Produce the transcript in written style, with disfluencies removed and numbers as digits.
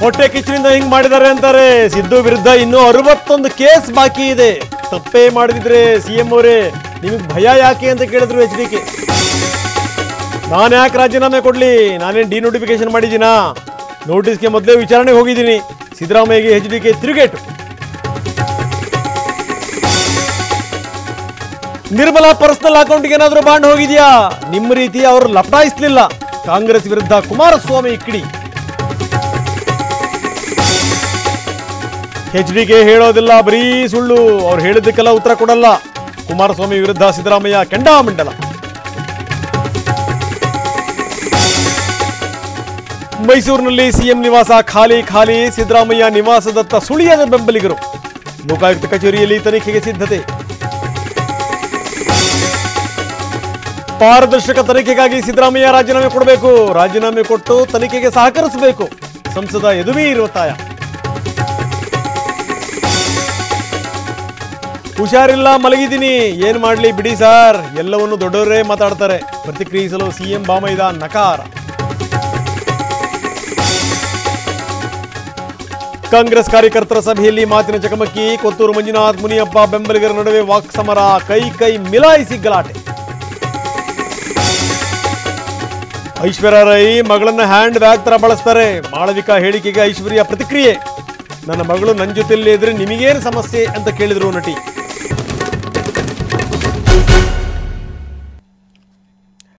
ಹೊಟ್ಟೆ ಕಿಚ್ಚರಿಂದ ಹಿಂಗ್ ಮಾಡಿದ್ದಾರೆ ಅಂತಾರೆ. ಸಿದ್ದು ವಿರುದ್ಧ ಇನ್ನೂ 61 ಕೇಸ್ ಬಾಕಿ ಇದೆ. ತಪ್ಪೇ ಮಾಡಿದ್ರೆ ಸಿಎಂ ಅವರೇ ನಿಮಗೆ ಭಯ ಯಾಕೆ ಅಂತ ಕೇಳಿದ್ರು HDK. ನಾನು ಯಾಕೆ ರಾಜೀನಾಮೆ ಕೊಡ್ಲಿ, ನಾನೇನು ಡಿನೋಟಿಫಿಕೇಶನ್ ಮಾಡಿದ್ದೀನಾ? ನೋಟಿಸ್ಗೆ ಮೊದಲೇ ವಿಚಾರಣೆಗೆ ಹೋಗಿದ್ದೀನಿ. ಸಿದ್ದರಾಮಯ್ಯಗೆ HDK ತಿರುಗೇಟು. ನಿರ್ಮಲಾ ಪರ್ಸನಲ್ ಅಕೌಂಟ್ಗೆ ಏನಾದರೂ ಬಾಂಡ್ ಹೋಗಿದ್ಯಾ? ನಿಮ್ಮ ರೀತಿ ಅವರು ಲಪಟಾಯಿಸಲಿಲ್ಲ. ಕಾಂಗ್ರೆಸ್ ವಿರುದ್ಧ ಕುಮಾರಸ್ವಾಮಿ ಕಿಡಿ. HDK ಹೇಳೋದಿಲ್ಲ, ಬರೀ ಸುಳ್ಳು. ಅವ್ರು ಹೇಳಿದ್ದಕ್ಕೆಲ್ಲ ಉತ್ತರ ಕೊಡಲ್ಲ. ಕುಮಾರಸ್ವಾಮಿ ವಿರುದ್ಧ ಸಿದ್ದರಾಮಯ್ಯ ಕೆಂಡಾಮಂಡಲ. ಮೈಸೂರಿನಲ್ಲಿ ಸಿಎಂ ನಿವಾಸ ಖಾಲಿ ಖಾಲಿ. ಸಿದ್ದರಾಮಯ್ಯ ನಿವಾಸದತ್ತ ಸುಳಿಯದ ಬೆಂಬಲಿಗರು. ಲೋಕಾಯುಕ್ತ ಕಚೇರಿಯಲ್ಲಿ ತನಿಖೆಗೆ ಸಿದ್ಧತೆ. ಪಾರದರ್ಶಕ ತನಿಖೆಗಾಗಿ ಸಿದ್ದರಾಮಯ್ಯ ರಾಜೀನಾಮೆ ಕೊಡಬೇಕು. ರಾಜೀನಾಮೆ ಕೊಟ್ಟು ತನಿಖೆಗೆ ಸಹಕರಿಸಬೇಕು. ಸಂಸದ ಯದುವೀರ್ ಒತ್ತಾಯ. ಹುಷಾರಿಲ್ಲ, ಮಲಗಿದ್ದೀನಿ, ಏನ್ ಮಾಡ್ಲಿ ಬಿಡಿ ಸರ್, ಎಲ್ಲವನ್ನು ದೊಡ್ಡವರೇ ಮಾತಾಡ್ತಾರೆ. ಪ್ರತಿಕ್ರಿಯಿಸಲು ಸಿಎಂ ಬಾಮೈದ ನಕಾರ. ಕಾಂಗ್ರೆಸ್ ಕಾರ್ಯಕರ್ತರ ಸಭೆಯಲ್ಲಿ ಮಾತಿನ ಚಕಮಕಿ. ಕೊತ್ತೂರು ಮಂಜುನಾಥ್, ಮುನಿಯಪ್ಪ ಬೆಂಬಲಿಗರ ನಡುವೆ ವಾಕ್ಸಮರ. ಕೈ ಮಿಲಾಯಿಸಿ ಗಲಾಟೆ. ಐಶ್ವರ್ಯ ರೈ ಮಗಳನ್ನ ಹ್ಯಾಂಡ್ ಬ್ಯಾಗ್ ತರ ಬಳಸ್ತಾರೆ. ಮಾಳವಿಕಾ ಹೇಳಿಕೆಗೆ ಐಶ್ವರ್ಯ ಪ್ರತಿಕ್ರಿಯೆ. ನನ್ನ ಮಗಳು ನನ್ನ ಜೊತೆಯಲ್ಲಿ ಇದ್ರೆ ನಿಮಗೇನು ಸಮಸ್ಯೆ ಅಂತ ಕೇಳಿದ್ರು ನಟಿ.